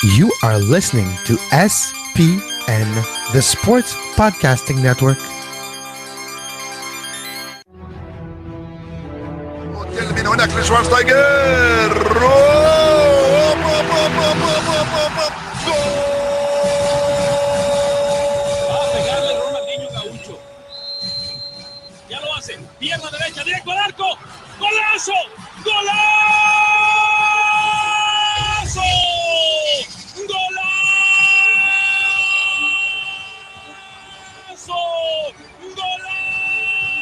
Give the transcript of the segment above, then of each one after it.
You are listening to SPN, the Sports Podcasting Network. Termina هناك لشوارزنيجر. Va a pegarle Ronaldinho Gaucho. Ya lo hace. Pierna derecha, directo al arco. ¡Golazo! ¡Golazo!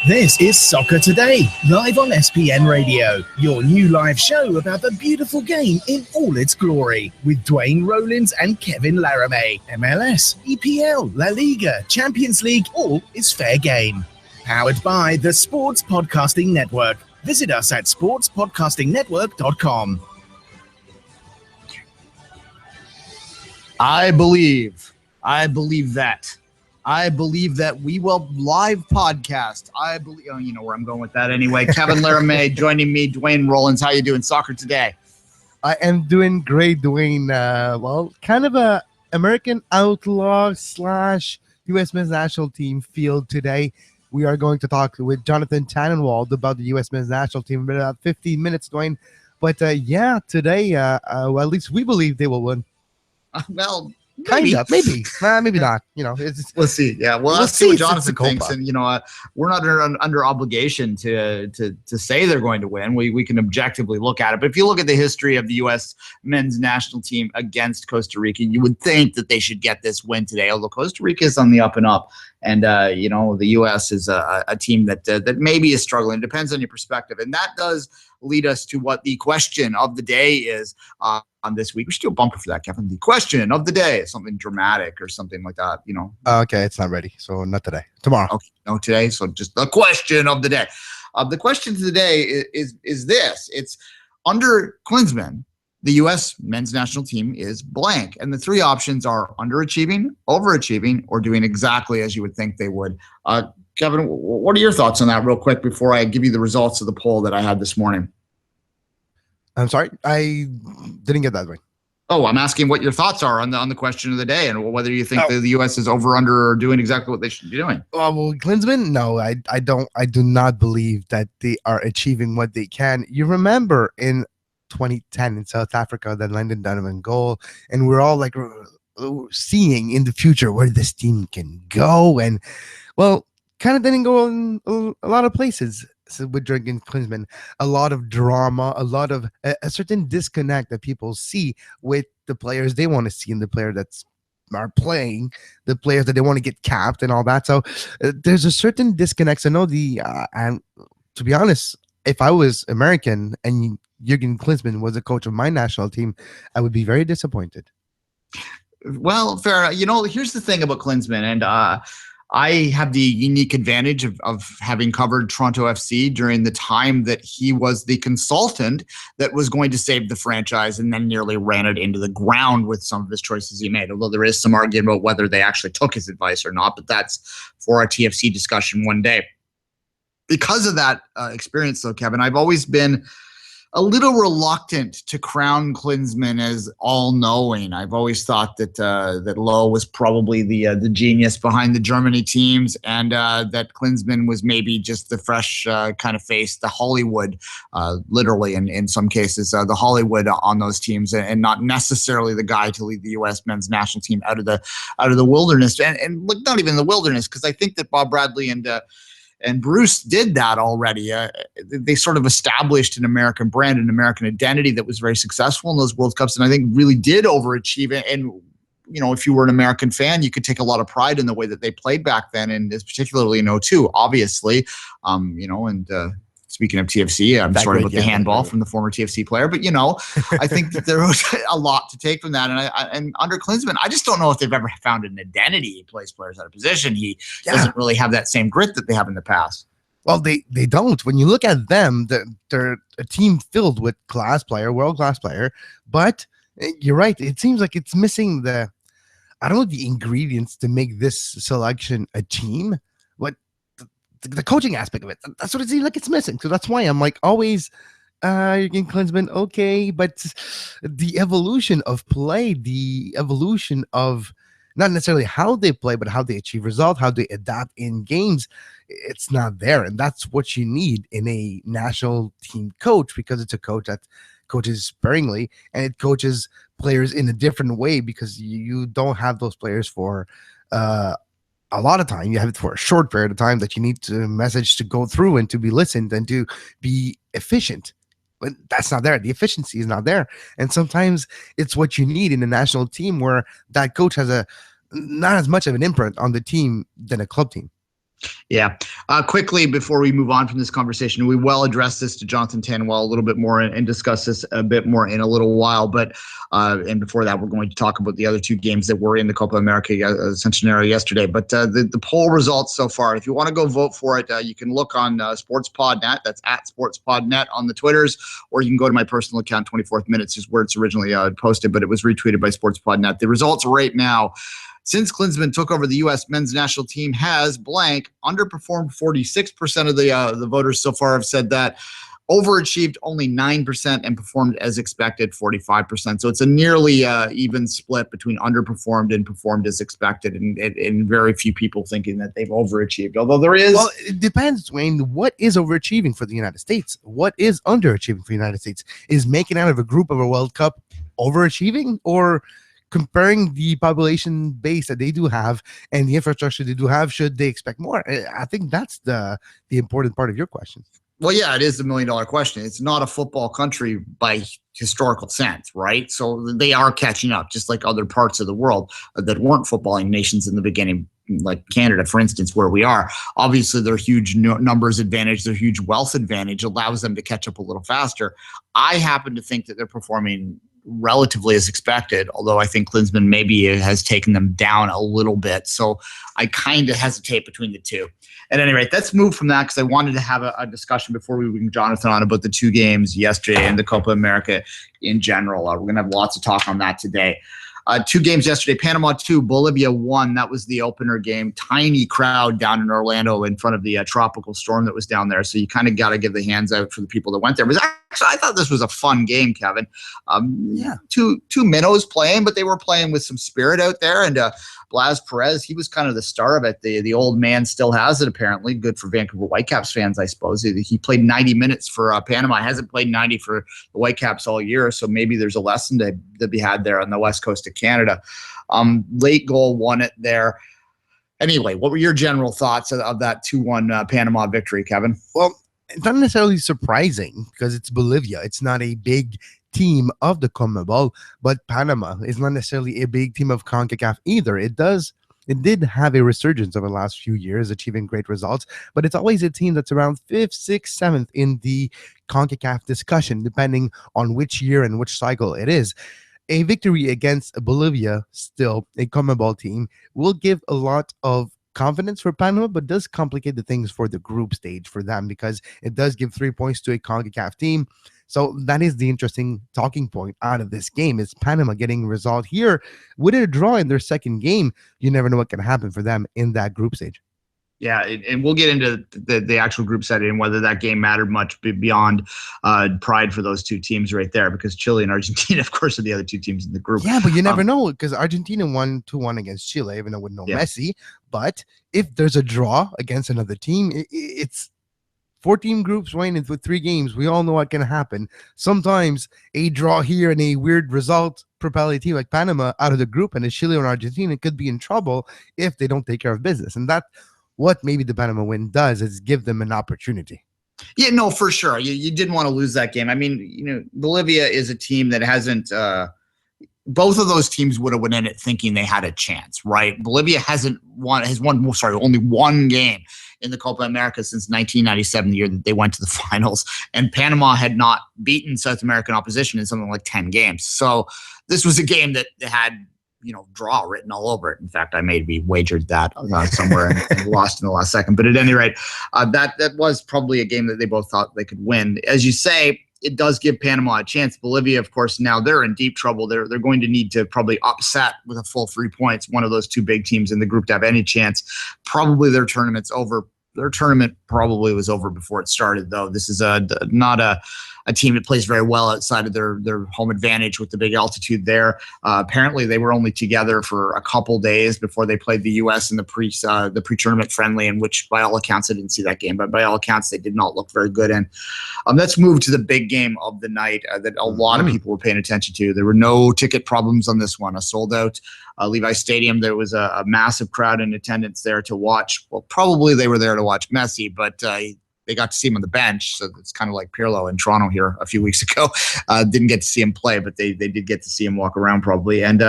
This is Soccer Today, live on SPN Radio, your new live show about the beautiful game in all its glory, with Duane, Rollins and Kevin Laramee. MLS, EPL, La Liga, Champions League, all is fair game. Powered by the Sports Podcasting Network. Visit us at sportspodcastingnetwork.com. I believe that we will live podcast. I believe, you know where I'm going with that anyway. Kevin Laramee joining me, Duane Rollins. How you doing? Soccer Today. I am doing great, Duane. Kind of a American outlaw / U.S. men's national team field today. We are going to talk with Jonathan Tannenwald about the U.S. men's national team in about 15 minutes, Duane. But today, at least we believe they will win. Well, Maybe not. You know, we'll see. Yeah, we'll see what Jonathan thinks, and we're not under obligation to say they're going to win. We can objectively look at it, but if you look at the history of the U.S. men's national team against Costa Rica, you would think that they should get this win today. Although Costa Rica is on the up and up, and the U.S. is a team that maybe is struggling. It depends on your perspective, and that does lead us to what the question of the day is. On this week, we should do a bumper for that, Kevin. The question of the day, something dramatic or something like that, Okay, it's not ready, so not today. Tomorrow. Okay, no, today. So just the question of the day. The question of the day is this: it's under Klinsmann, the U.S. men's national team is blank, and the three options are underachieving, overachieving, or doing exactly as you would think they would. Kevin, what are your thoughts on that, real quick, before I give you the results of the poll that I had this morning? I'm sorry, I didn't get that right. Oh, I'm asking what your thoughts are on the question of the day, and whether you think the U.S. is over, under, or doing exactly what they should be doing. Well, Klinsmann, no, I don't. I do not believe that they are achieving what they can. You remember in 2010 in South Africa, that Landon Donovan goal, and we're all like seeing in the future where this team can go, and well, kind of didn't go in a lot of places. So with Jurgen Klinsmann, a lot of drama, a lot of a certain disconnect that people see with the players they want to see and the player that's are playing, the players that they want to get capped and all that. So there's a certain disconnect. So and to be honest, if I was American and Jurgen Klinsmann was a coach of my national team, I would be very disappointed. Well, fair. Here's the thing about Klinsmann, and I have the unique advantage of having covered Toronto FC during the time that he was the consultant that was going to save the franchise and then nearly ran it into the ground with some of his choices he made, although there is some argument about whether they actually took his advice or not, but that's for a TFC discussion one day. Because of that experience, though, Kevin, I've always been a little reluctant to crown Klinsmann as all-knowing. I've always thought that Lowe was probably the genius behind the Germany teams, and that Klinsmann was maybe just the fresh kind of face, the Hollywood, literally in some cases, the Hollywood on those teams, and not necessarily the guy to lead the U.S. men's national team out of the wilderness, and look, not even the wilderness, because I think that Bob Bradley and Bruce did that already. They sort of established an American brand, an American identity that was very successful in those World Cups, and I think really did overachieve it. And, if you were an American fan, you could take a lot of pride in the way that they played back then, and particularly in 2002, obviously. Speaking of TFC, I'm sorry about the handball from the former TFC player, but I think that there was a lot to take from that. And under Klinsmann, I just don't know if they've ever found an identity. He plays players out of position. He doesn't really have that same grit that they have in the past. Well, they don't. When you look at them, they're a team filled with world-class player. But you're right. It seems like it's missing the ingredients to make this selection a team. But the coaching aspect of it, that's what it seems like it's missing. So that's why I'm like always Jurgen Klinsmann, okay, but the evolution of play, the evolution of not necessarily how they play, but how they achieve results, how they adapt in games, it's not there. And that's what you need in a national team coach, because it's a coach that coaches sparingly and it coaches players in a different way, because you don't have those players for a lot of time. You have it for a short period of time that you need to message to go through and to be listened and to be efficient. But that's not there. The efficiency is not there. And sometimes it's what you need in a national team where that coach has a not as much of an imprint on the team than a club team. Yeah. Quickly, before we move on from this conversation, we will address this to Jonathan Tanwell a little bit more and discuss this a bit more in a little while. But and before that, we're going to talk about the other two games that were in the Copa America Centenario yesterday. But the poll results so far, if you want to go vote for it, you can look on SportsPodNet. That's at SportsPodNet on the Twitters, or you can go to my personal account, 24th Minutes, is where it's originally posted, but it was retweeted by SportsPodNet. The results right now: since Klinsmann took over the U.S. men's national team, has blank underperformed 46% of the voters so far have said that, overachieved only 9%, and performed as expected 45%. So it's a nearly even split between underperformed and performed as expected, and very few people thinking that they've overachieved. Although there is... Well, it depends, Duane. What is overachieving for the United States? What is underachieving for the United States? Is making out of a group of a World Cup overachieving, or comparing the population base that they do have and the infrastructure they do have, should they expect more? I think that's the important part of your question. Well, yeah, it is the $1 million question. It's not a football country by historical sense, right? So they are catching up, just like other parts of the world that weren't footballing nations in the beginning, like Canada, for instance, where we are. Obviously, their huge numbers advantage, their huge wealth advantage allows them to catch up a little faster. I happen to think that they're performing relatively as expected, although I think Klinsmann maybe has taken them down a little bit. So I kind of hesitate between the two. At any rate, let's move from that, because I wanted to have a discussion before we bring Jonathan on about the two games yesterday and the Copa America in general. We're going to have lots of talk on that today. Two games yesterday: Panama 2, Bolivia 1. That was the opener game. Tiny crowd down in Orlando in front of the tropical storm that was down there. So you kind of got to give the hands out for the people that went there. It was actually, I thought this was a fun game, Kevin. Two minnows playing, but they were playing with some spirit out there. And Blas Perez, he was kind of the star of it. The old man still has it, apparently. Good for Vancouver Whitecaps fans, I suppose. He played 90 minutes for Panama. Hasn't played 90 for the Whitecaps all year, so maybe there's a lesson to be had there on the west coast of Canada. Late goal won it there. Anyway, what were your general thoughts of that 2-1 Panama victory, Kevin? Well, it's not necessarily surprising, because it's Bolivia. It's not a big team of the CONMEBOL, but Panama is not necessarily a big team of CONCACAF either. It did have a resurgence over the last few years, achieving great results, but it's always a team that's around 5th, 6th, 7th in the CONCACAF discussion, depending on which year and which cycle it is. A victory against Bolivia, still a CONMEBOL team, will give a lot of confidence for Panama, but does complicate the things for the group stage for them, because it does give 3 points to a CONCACAF team. So that is the interesting talking point out of this game, is Panama getting a result here. With a draw in their second game, you never know what can happen for them in that group stage. Yeah, and we'll get into the actual group setting and whether that game mattered much beyond pride for those two teams right there, because Chile and Argentina, of course, are the other two teams in the group. Yeah, but you never know, because Argentina won 2-1 against Chile, even though with no Messi. But if there's a draw against another team, it's 14 groups, Wayne, with 3 games. We all know what can happen. Sometimes a draw here and a weird result propel a team like Panama out of the group, and a Chile or Argentina could be in trouble if they don't take care of business. And that what maybe the Panama win does is give them an opportunity. Yeah, no, for sure. You didn't want to lose that game. I mean, Bolivia is a team that hasn't both of those teams would have went in it thinking they had a chance, right? Bolivia has won only one game in the Copa America since 1997, the year that they went to the finals. And Panama had not beaten South American opposition in something like 10 games. So this was a game that had, draw written all over it. In fact, I maybe wagered that somewhere and lost in the last second. But at any rate, that was probably a game that they both thought they could win. As you say, it does give Panama a chance. Bolivia, of course, now they're in deep trouble. They're going to need to probably upset with a full 3 points one of those two big teams in the group to have any chance. Probably their tournament's over. Their tournament probably was over before it started, though. This is not a a team that plays very well outside of their home advantage with the big altitude there. Apparently, they were only together for a couple days before they played the U.S. in the pre-tournament friendly, in which, by all accounts, I didn't see that game, but by all accounts, they did not look very good. And let's move to the big game of the night that a lot of people were paying attention to. There were no ticket problems on this one. A sold-out Levi Stadium. There was a massive crowd in attendance there to watch. Well, probably they were there to watch Messi, but they got to see him on the bench. So it's kind of like Pirlo in Toronto here a few weeks ago. Didn't get to see him play, but they did get to see him walk around probably. And,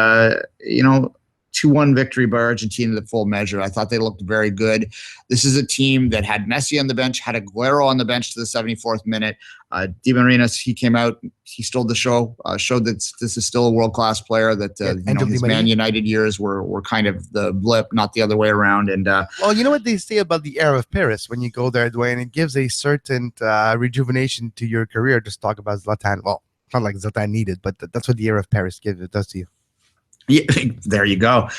2-1 victory by Argentina the full measure. I thought they looked very good. This is a team that had Messi on the bench, had Aguero on the bench to the 74th minute. Di Marinas, he came out, he stole the show, showed that this is still a world-class player, that his Man United years were kind of the blip, not the other way around. And well, you know what they say about the era of Paris when you go there, Duane? It gives a certain rejuvenation to your career. Just talk about Zlatan. Well, not like Zlatan needed, but that's what the era of Paris does to you. Yeah, there you go.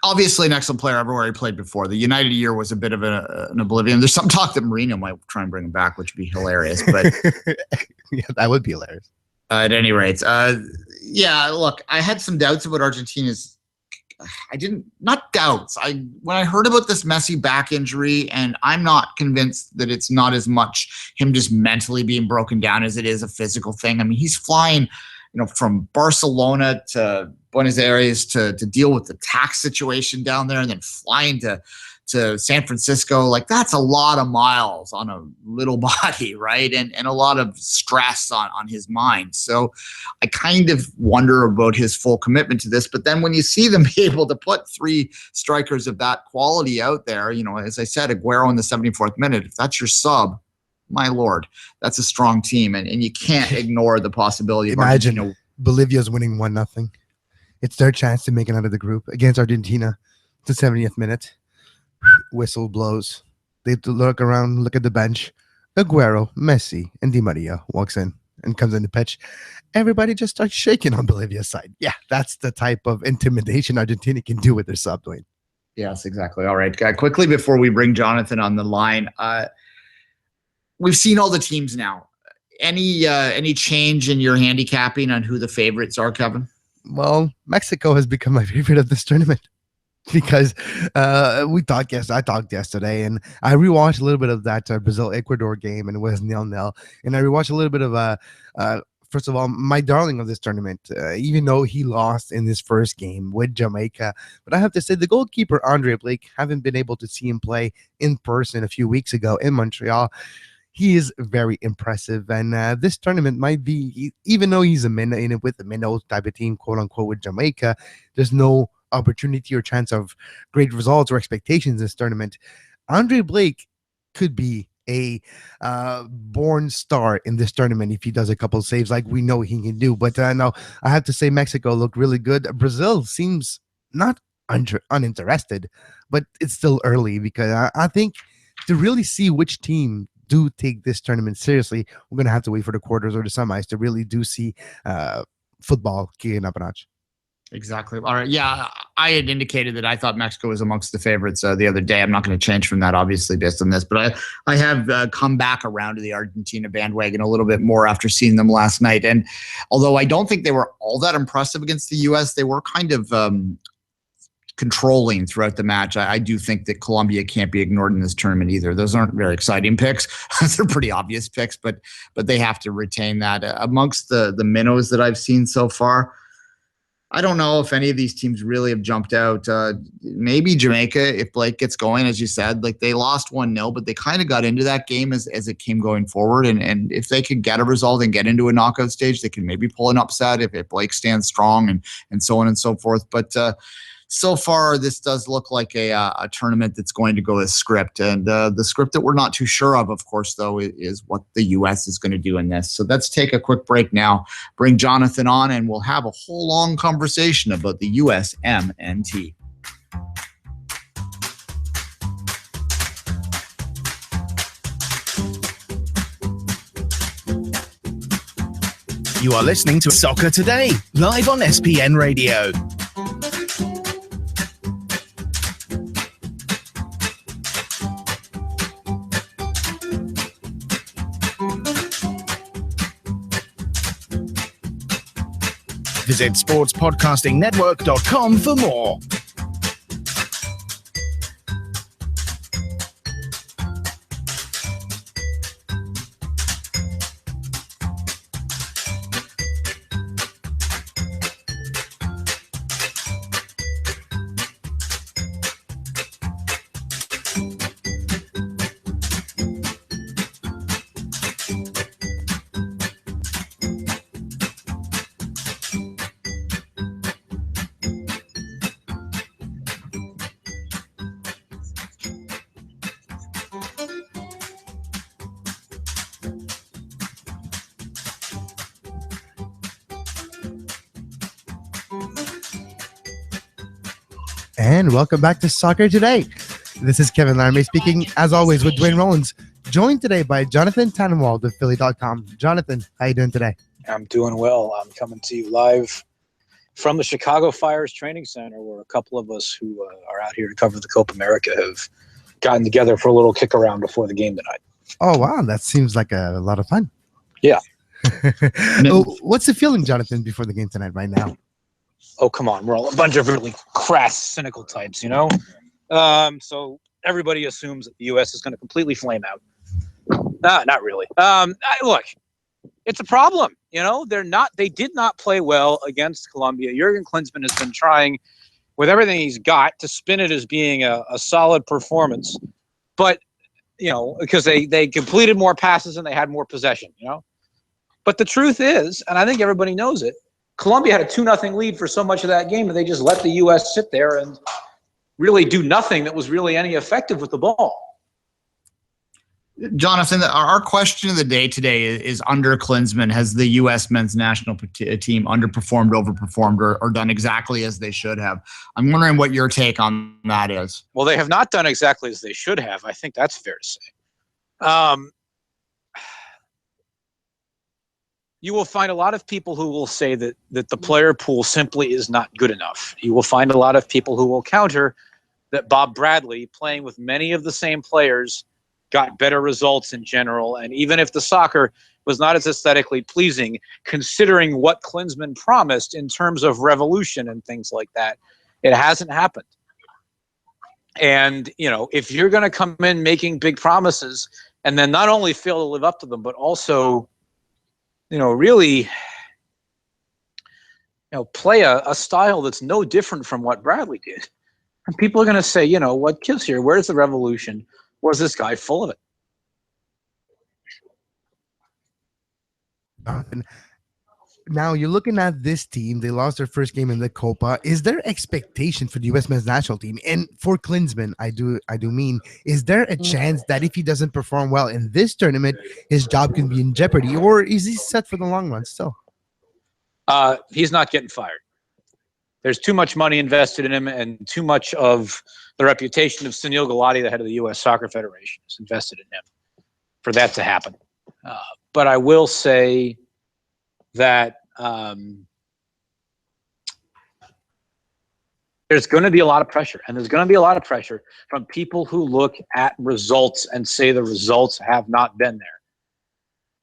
Obviously, an excellent player everywhere he played before. The United year was a bit of an oblivion. There's some talk that Mourinho might try and bring him back, which would be hilarious. But yeah, that would be hilarious. At any rate, look, I had some doubts about Argentina's. Not doubts. When I heard about this Messi back injury, and I'm not convinced that it's not as much him just mentally being broken down as it is a physical thing. I mean, he's flying, from Barcelona to Buenos Aires to deal with the tax situation down there, and then flying to San Francisco. Like, that's a lot of miles on a little body, right? And a lot of stress on his mind. So I kind of wonder about his full commitment to this. But then when you see them be able to put three strikers of that quality out there, as I said, Aguero in the 74th minute, if that's your sub, my Lord, that's a strong team. And you can't ignore the possibility of Imagine Bolivia's winning 1-0. It's their chance to make it out of the group against Argentina. The 70th minute. Whistle blows. They look around, look at the bench. Aguero, Messi, and Di Maria walks in and comes in the pitch. Everybody just starts shaking on Bolivia's side. Yeah, that's the type of intimidation Argentina can do with their sub, Duane. Yes, exactly. All right. Quickly before we bring Jonathan on the line, we've seen all the teams now. Any change in your handicapping on who the favorites are, Kevin? Well, Mexico has become my favorite of this tournament because I talked yesterday, and I rewatched a little bit of that Brazil-Ecuador game, and it was 0-0. And I rewatched a little bit of, first of all, my darling of this tournament, even though he lost in his first game with Jamaica. But I have to say, the goalkeeper, Andre Blake, haven't been able to see him play in person a few weeks ago in Montreal. He is very impressive, and this tournament might be, even though he's with a minnow type of team, quote unquote, with Jamaica, there's no opportunity or chance of great results or expectations in this tournament. Andre Blake could be a born star in this tournament if he does a couple of saves like we know he can do. But no, I have to say Mexico looked really good. Brazil seems not uninterested, but it's still early because I think to really see which team do take this tournament seriously, we're going to have to wait for the quarters or the semis to really do see football kicking up a notch. Exactly. All right. Yeah, I had indicated that I thought Mexico was amongst the favorites the other day. I'm not going to change from that, obviously, based on this. But I have come back around to the Argentina bandwagon a little bit more after seeing them last night. And although I don't think they were all that impressive against the U.S., they were kind of controlling throughout the match. I do think that Colombia can't be ignored in this tournament either. Those aren't very exciting picks. They're pretty obvious picks, but they have to retain that. Amongst the minnows that I've seen so far, I don't know if any of these teams really have jumped out. Maybe Jamaica, if Blake gets going, as you said, like they lost 1-0, but they kind of got into that game as it came going forward. And if they could get a result and get into a knockout stage, they can maybe pull an upset if Blake stands strong and so on and so forth. But so far, this does look like a tournament that's going to go as script. And the script that we're not too sure of course, though, is what the U.S. is going to do in this. So let's take a quick break now, bring Jonathan on, and we'll have a whole long conversation about the USMNT. You are listening to Soccer Today, live on SPN Radio. Visit sportspodcastingnetwork.com for more. And welcome back to Soccer Today. This is Kevin Laramee speaking, as always, with Duane Rollins, joined today by Jonathan Tannenwald of Philly.com. Jonathan, how you doing today? I'm doing well. I'm coming to you live from the Chicago Fire's training center, where a couple of us who are out here to cover the Copa America have gotten together for a little kick around before the game tonight. Oh, wow. That seems like a lot of fun. Yeah. What's the feeling, Jonathan, before the game tonight right now? Oh, come on. We're all a bunch of really crass, cynical types, you know? So everybody assumes that the U.S. is going to completely flame out. Not really. Look, it's a problem. You know, they did not play well against Colombia. Jurgen Klinsmann has been trying with everything he's got to spin it as being a solid performance. But, you know, because they completed more passes and they had more possession, you know? But the truth is, and I think everybody knows it, Colombia had a 2-0 lead for so much of that game, and they just let the U.S. sit there and really do nothing that was really any effective with the ball. Jonathan, our question of the day today is under Klinsmann, has the U.S. men's national team underperformed, overperformed, or done exactly as they should have? I'm wondering what your take on that is. Well, they have not done exactly as they should have. I think that's fair to say. You will find a lot of people who will say that the player pool simply is not good enough. You will find a lot of people who will counter that Bob Bradley, playing with many of the same players, got better results in general. And even if the soccer was not as aesthetically pleasing, considering what Klinsmann promised in terms of revolution and things like that, it hasn't happened. And, you know, if you're going to come in making big promises and then not only fail to live up to them, but also, you know, really, you know, play a style that's no different from what Bradley did. And people are going to say, you know, what gives here? Where's the revolution? Was this guy full of it? Now you're looking at this team. They lost their first game in the Copa. Is there expectation for the U.S. men's national team and for Klinsmann? I do mean, is there a chance that if he doesn't perform well in this tournament, his job can be in jeopardy, or is he set for the long run still? He's not getting fired. There's too much money invested in him, and too much of the reputation of Sunil Gulati, the head of the U.S. Soccer Federation, is invested in him for that to happen. But I will say that there's going to be a lot of pressure, and there's going to be a lot of pressure from people who look at results and say the results have not been there.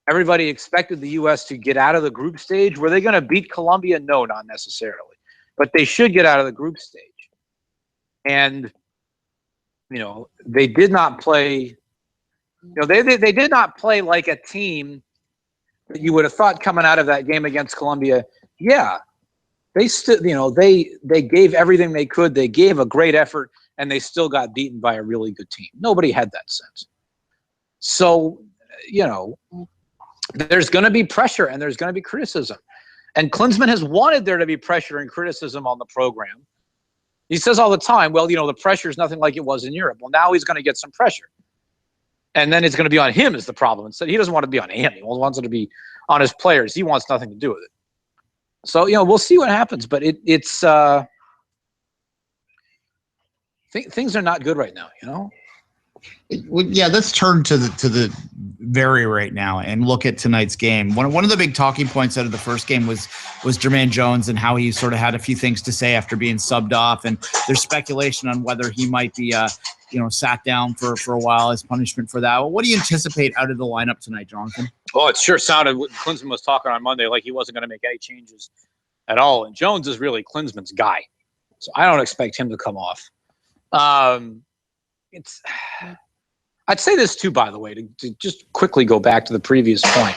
Everybody expected the U.S. to get out of the group stage. Were they going to beat Colombia? No, not necessarily. But they should get out of the group stage. And, you know, they did not play, you know, they did not play like a team that you would have thought coming out of that game against Colombia. Yeah, they still, you know, they gave everything they could. They gave a great effort, and they still got beaten by a really good team. Nobody had that sense. So, you know, there's going to be pressure and there's going to be criticism. And Klinsmann has wanted there to be pressure and criticism on the program. He says all the time, well, you know, the pressure is nothing like it was in Europe. Well, now he's going to get some pressure. And then it's going to be on him is the problem. Instead, he doesn't want to be on him. He wants it to be on his players. He wants nothing to do with it. So, you know, we'll see what happens. But it's things are not good right now, you know? Yeah, let's turn to the very right now and look at tonight's game. One of the big talking points out of the first game was Jermaine Jones and how he sort of had a few things to say after being subbed off, and there's speculation on whether he might be sat down for a while as punishment for that. What do you anticipate out of the lineup tonight, Jonathan? Oh, it sure sounded, Klinsmann was talking on Monday like he wasn't going to make any changes at all. And Jones is really Klinsmann's guy. So I don't expect him to come off. I'd say this too, by the way, to just quickly go back to the previous point.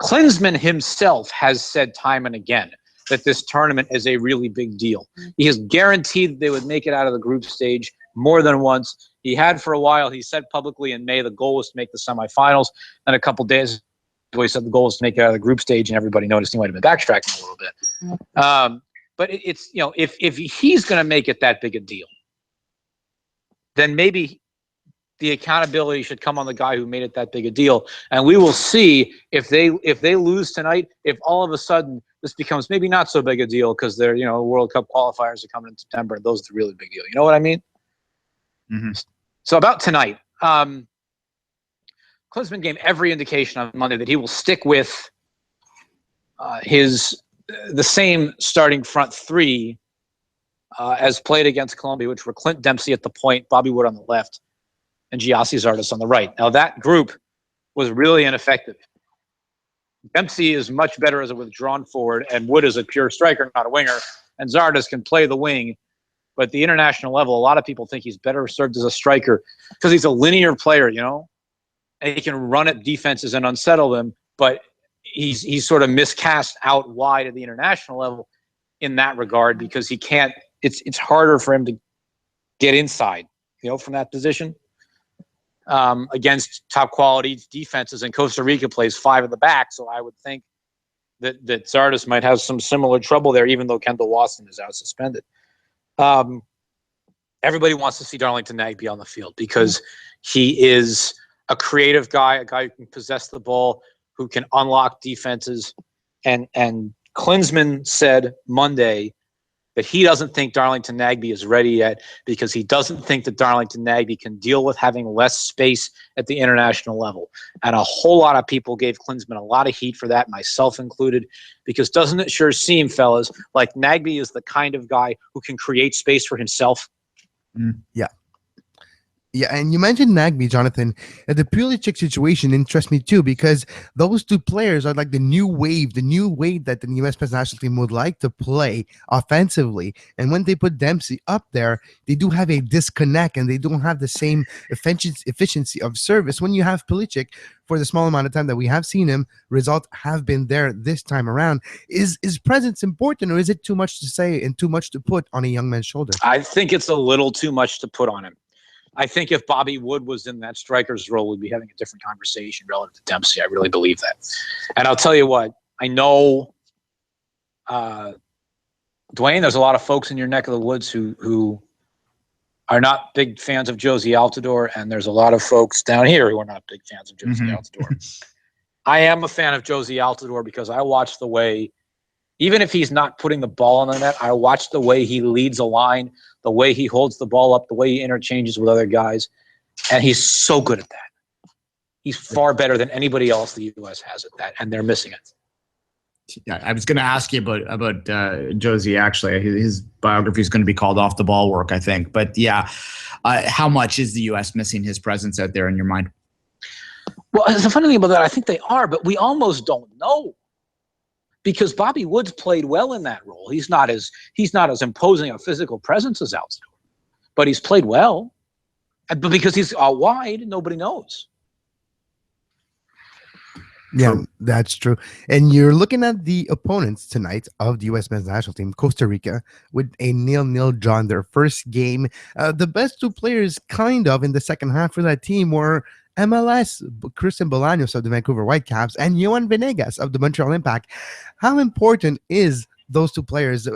Klinsmann himself has said time and again that this tournament is a really big deal. He has guaranteed that they would make it out of the group stage more than once. He had for a while. He said publicly in May the goal was to make the semifinals. And a couple days ago, he said the goal was to make it out of the group stage, and everybody noticed he might have been backtracking a little bit. But it's, if he's going to make it that big a deal, then maybe the accountability should come on the guy who made it that big a deal. And we will see if they lose tonight, if all of a sudden this becomes maybe not so big a deal because they're, World Cup qualifiers are coming in September, and those are the really big deal. You know what I mean? Mm-hmm. So about tonight, Klinsmann gave every indication on Monday that he will stick with the same starting front three as played against Colombia, which were Clint Dempsey at the point, Bobby Wood on the left, and Giassi Zardes on the right. Now, that group was really ineffective. Dempsey is much better as a withdrawn forward, and Wood is a pure striker, not a winger, and Zardes can play the wing. But at the international level, a lot of people think he's better served as a striker because he's a linear player, and he can run at defenses and unsettle them, but he's sort of miscast out wide at the international level in that regard because he can't – it's harder for him to get inside, from that position. Against top quality defenses, and Costa Rica plays 5 at the back, so I would think that Zardes might have some similar trouble there, even though Kendall Waston is out suspended. Everybody wants to see Darlington Nagbe on the field because he is a creative guy, a guy who can possess the ball, who can unlock defenses, and Klinsmann said Monday that he doesn't think Darlington Nagbe is ready yet because he doesn't think that Darlington Nagbe can deal with having less space at the international level. And a whole lot of people gave Klinsmann a lot of heat for that, myself included, because doesn't it sure seem, fellas, like Nagbe is the kind of guy who can create space for himself? Yeah. Yeah, and you mentioned Nagbe, Jonathan. The Pulisic situation interests me too because those two players are like the new wave that the U.S. national team would like to play offensively. And when they put Dempsey up there, they do have a disconnect and they don't have the same efficiency of service. When you have Pulisic, for the small amount of time that we have seen him, results have been there this time around. Is presence important, or is it too much to say and too much to put on a young man's shoulder? I think it's a little too much to put on him. I think if Bobby Wood was in that striker's role, we'd be having a different conversation relative to Dempsey. I really believe that. And I'll tell you what, I know, Duane, there's a lot of folks in your neck of the woods who are not big fans of Josie Altidore, and there's a lot of folks down here who are not big fans of Josie Altidore. I am a fan of Josie Altidore because I watch the way, even if he's not putting the ball on the net, I watch the way he leads a line, the way he holds the ball up, the way he interchanges with other guys, and he's so good at that. He's far better than anybody else the U.S. has at that, and they're missing it. Yeah, I was going to ask you about Josie. Actually, his biography is going to be called "Off the Ball Work," I think. But yeah, how much is the U.S. missing his presence out there in your mind? Well, the funny thing about that, I think they are, but we almost don't know. Because Bobby Woods played well in that role. He's not as imposing a physical presence as Altidore, but he's played well. But because he's out wide, nobody knows. Yeah, that's true. And you're looking at the opponents tonight of the U.S. men's national team, Costa Rica, with a 0-0 draw in their first game. The best two players kind of in the second half for that team were MLS, Christian Bolaños of the Vancouver Whitecaps, and Yohan Venegas of the Montreal Impact. How important is those two players'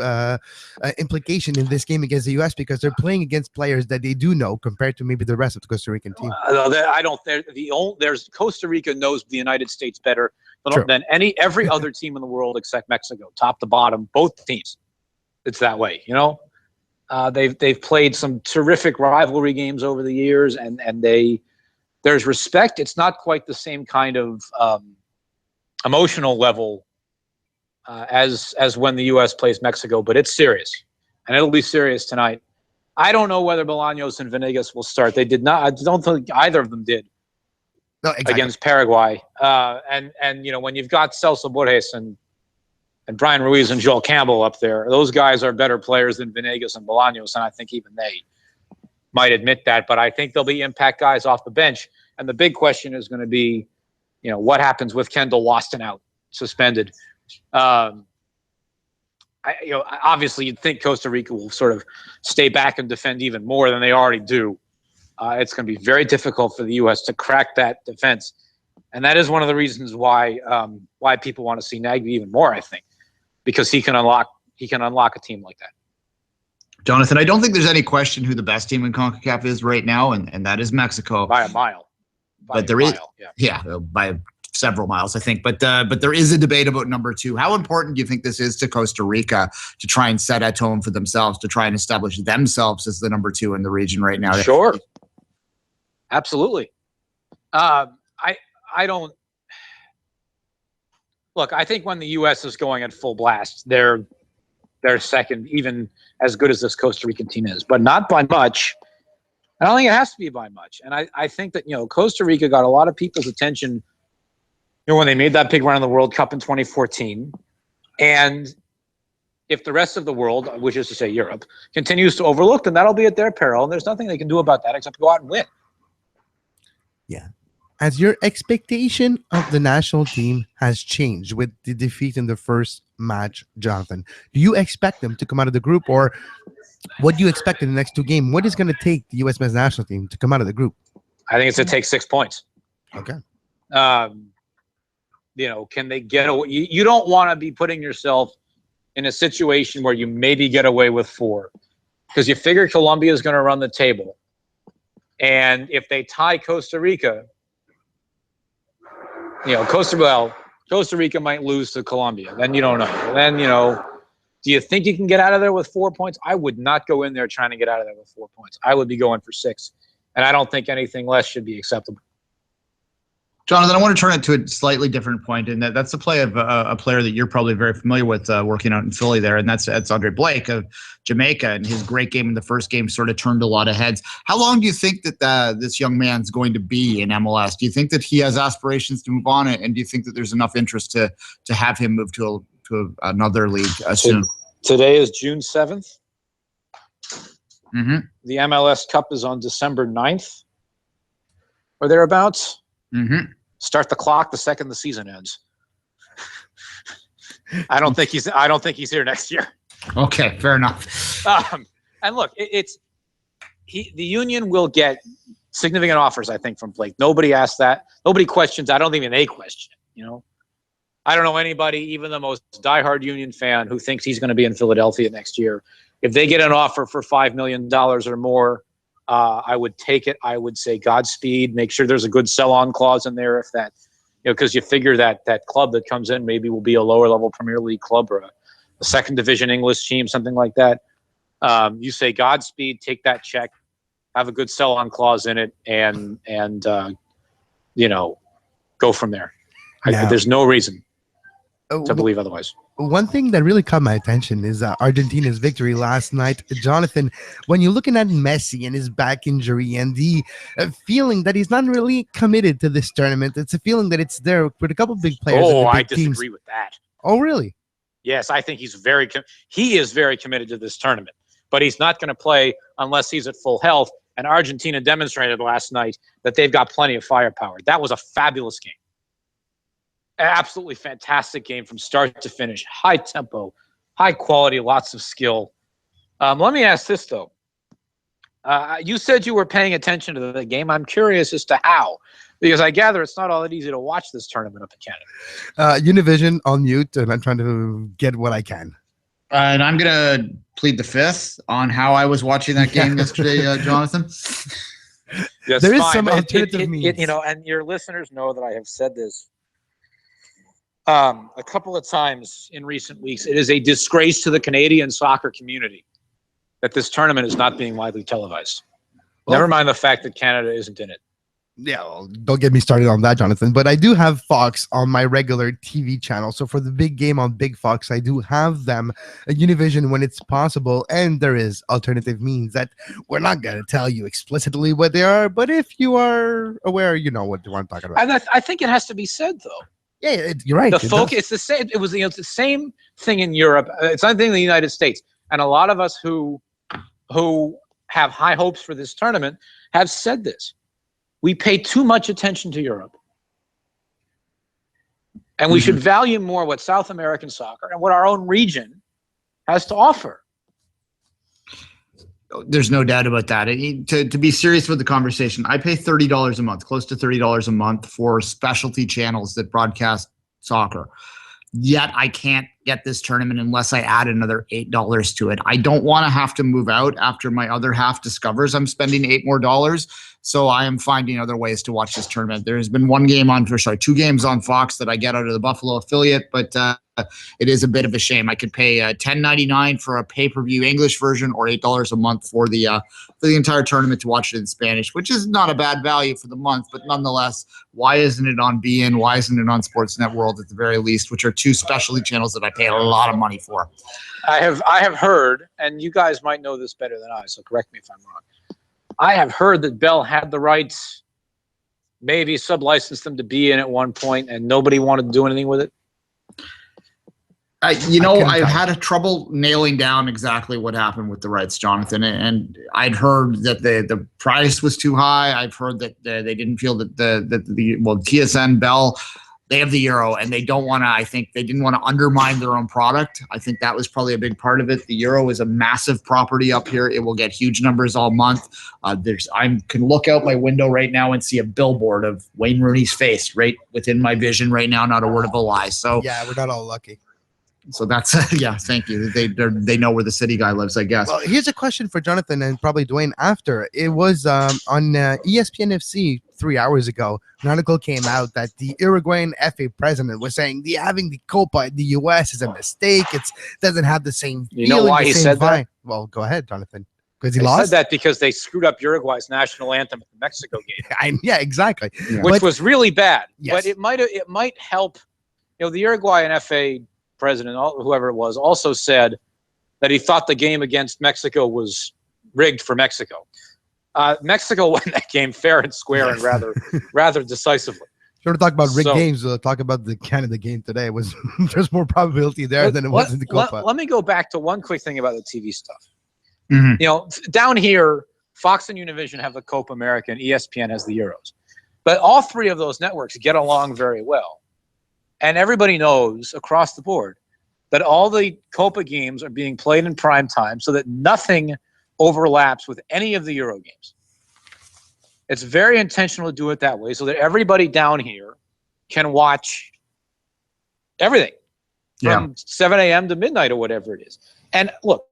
implication in this game against the U.S. because they're playing against players that they do know compared to maybe the rest of the Costa Rican team? I don't. There's Costa Rica knows the United States better than every other team in the world except Mexico, top to bottom, both teams. It's that way, They've played some terrific rivalry games over the years, and there's respect. It's not quite the same kind of emotional level as when the U.S. plays Mexico, but it's serious, and it'll be serious tonight. I don't know whether Bolaños and Venegas will start. They did not. I don't think either of them did against Paraguay. And when you've got Celso Borges and and Brian Ruiz and Joel Campbell up there. Those guys are better players than Venegas and Bolaños, and I think even they might admit that. But I think there'll be impact guys off the bench. And the big question is going to be, what happens with Kendall Waston out, suspended? Obviously, you'd think Costa Rica will sort of stay back and defend even more than they already do. It's going to be very difficult for the U.S. to crack that defense. And that is one of the reasons why people want to see Nagy even more, I think, because he can unlock a team like that. Jonathan, I don't think there's any question who the best team in CONCACAF is right now, and that is Mexico. By a mile. By several miles, I think. But there is a debate about number 2. How important do you think this is to Costa Rica to try and set a tone for themselves, to try and establish themselves as the number 2 in the region right now? Sure. Absolutely. I don't look. I think when the U.S. is going at full blast, they're second, even as good as this Costa Rican team is, but not by much. I don't think it has to be by much. And I think that Costa Rica got a lot of people's attention when they made that big run in the World Cup in 2014. And if the rest of the world, which is to say Europe, continues to overlook, then that'll be at their peril. And there's nothing they can do about that except go out and win. Yeah. As your expectation of the national team has changed with the defeat in the first match, Jonathan, do you expect them to come out of the group, or what do you expect in the next 2 games? What is going to take the U.S. men's national team to come out of the group? I think it's going to take 6 points. Okay. Can they get away? You don't want to be putting yourself in a situation where you maybe get away with 4, because you figure Colombia is going to run the table. And if they tie Costa Rica, Costa Rica might lose to Colombia. Then you don't know. Then, do you think you can get out of there with 4 points? I would not go in there trying to get out of there with 4 points. I would be going for 6. And I don't think anything less should be acceptable. Jonathan, I want to turn it to a slightly different point, and that's the play of a player that you're probably very familiar with working out in Philly there, and that's Andre Blake of Jamaica, and his great game in the first game sort of turned a lot of heads. How long do you think that this young man's going to be in MLS? Do you think that he has aspirations to move on, and do you think that there's enough interest to have him move to another league soon? Today is June 7th. Mm-hmm. The MLS Cup is on December 9th or thereabouts. Mm-hmm. Start the clock the second the season ends. I don't think he's here next year. Okay, fair enough. And look, the Union will get significant offers, I think, from Blake. Nobody asked that. Nobody questions. I don't think even they question. I don't know anybody, even the most diehard Union fan, who thinks he's going to be in Philadelphia next year. If they get an offer for $5 million or more, I would take it. I would say Godspeed. Make sure there's a good sell-on clause in there, if that, because you figure that club that comes in maybe will be a lower-level Premier League club or a second division English team, something like that. You say Godspeed, take that check, have a good sell-on clause in it, and go from there. There's no reason to believe otherwise. One thing that really caught my attention is Argentina's victory last night. Jonathan, when you're looking at Messi and his back injury and the feeling that he's not really committed to this tournament, it's a feeling that it's there with a couple of big players. I disagree with that. Oh, really? Yes, I think he is very committed to this tournament, but he's not going to play unless he's at full health. And Argentina demonstrated last night that they've got plenty of firepower. That was a fabulous game. Absolutely fantastic game from start to finish. High tempo, high quality, lots of skill. Let me ask this, though. You said you were paying attention to the game. I'm curious as to how, because I gather it's not all that easy to watch this tournament up in Canada. Univision on mute, and I'm trying to get what I can. And I'm going to plead the fifth on how I was watching that game yesterday, Jonathan. There is some alternative means. And your listeners know that I have said this a couple of times in recent weeks. It is a disgrace to the Canadian soccer community that this tournament is not being widely televised. Never mind the fact that Canada isn't in it. Yeah, well, don't get me started on that, Jonathan. But I do have Fox on my regular TV channel. So for the big game on Big Fox, I do have them at Univision when it's possible. And there is alternative means that we're not going to tell you explicitly what they are. But if you are aware, you know what we're talking about. I think it has to be said, though. Yeah, you're right. The focus, it's the same. It was it's the same thing in Europe. It's the same thing in the United States. And a lot of us who have high hopes for this tournament have said this. We pay too much attention to Europe. And we should value more what South American soccer and what our own region has to offer. There's no doubt about that. To be serious with the conversation, I pay $30 a month, close to $30 a month for specialty channels that broadcast soccer. Yet I can't get this tournament unless I add another $8 to it. I don't want to have to move out after my other half discovers I'm spending $8 more. So I am finding other ways to watch this tournament. There's been two games on Fox that I get out of the Buffalo affiliate, but it is a bit of a shame. I could pay $10.99 for a pay-per-view English version or $8 a month for the entire tournament to watch it in Spanish, which is not a bad value for the month. But nonetheless, why isn't it on BN? Why isn't it on Sportsnet World at the very least, which are two specialty channels that I pay a lot of money for? I have heard, and you guys might know this better than I, so correct me if I'm wrong. I have heard that Bell had the rights, maybe sub-licensed them to BN at one point, and nobody wanted to do anything with it. I've had a trouble nailing down exactly what happened with the rights, Jonathan. And I'd heard that the price was too high. I've heard that they didn't feel that TSN, Bell, they have the Euro, and they don't want to. I think they didn't want to undermine their own product. I think that was probably a big part of it. The Euro is a massive property up here. It will get huge numbers all month. I can look out my window right now and see a billboard of Wayne Rooney's face right within my vision right now. Not a word of a lie. So yeah, we're not all lucky. So that's thank you. They know where the city guy lives, I guess. Well, here's a question for Jonathan and probably Duane after. It was on ESPN FC 3 hours ago. An article came out that the Uruguayan FA president was saying having the Copa in the US is a mistake. It doesn't have the same. You know why he said that? Well, go ahead, Jonathan. Because he said that because they screwed up Uruguay's national anthem at the Mexico game. Yeah, exactly. Yeah. Which was really bad. Yes. But it might help. The Uruguayan FA president, whoever it was, also said that he thought the game against Mexico was rigged for Mexico. Mexico won that game fair and square and rather decisively. Sure to talk about rigged games. We'll talk about the Canada game today. There's more probability there than it was in the Copa. Let me go back to one quick thing about the TV stuff. Mm-hmm. Down here, Fox and Univision have the Copa America and ESPN has the Euros. But all three of those networks get along very well. And everybody knows across the board that all the Copa games are being played in prime time so that nothing overlaps with any of the Euro games. It's very intentional to do it that way so that everybody down here can watch everything from 7 a.m. to midnight or whatever it is. And look,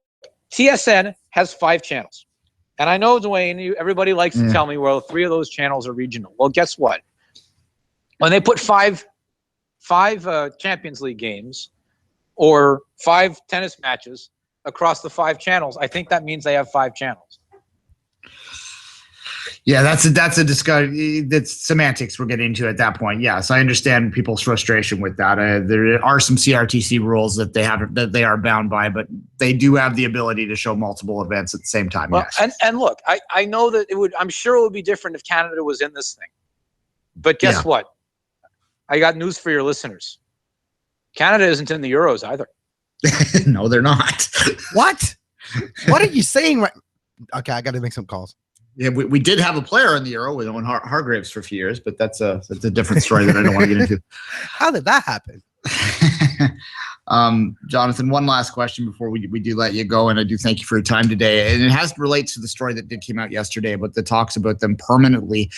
TSN has 5 channels. And I know, Duane, everybody likes to tell me, well, 3 of those channels are regional. Well, guess what? When they put five Champions League games or 5 tennis matches across the 5 channels, I think that means they have 5 channels. Yeah, that's a discussion. That's semantics we're getting into at that point. Yes, I understand people's frustration with that. There are some CRTC rules that they are bound by, but they do have the ability to show multiple events at the same time. Well, yes. And look, I know that I'm sure it would be different if Canada was in this thing. But guess what? I got news for your listeners. Canada isn't in the Euros either. No, they're not. What? What are you saying? Okay, I got to make some calls. Yeah, we did have a player in the Euro with Owen Hargreaves for a few years, but that's a different story that I don't want to get into. How did that happen? Jonathan, one last question before we do let you go, and I do thank you for your time today. And it relates to the story that came out yesterday, but that talks about them permanently.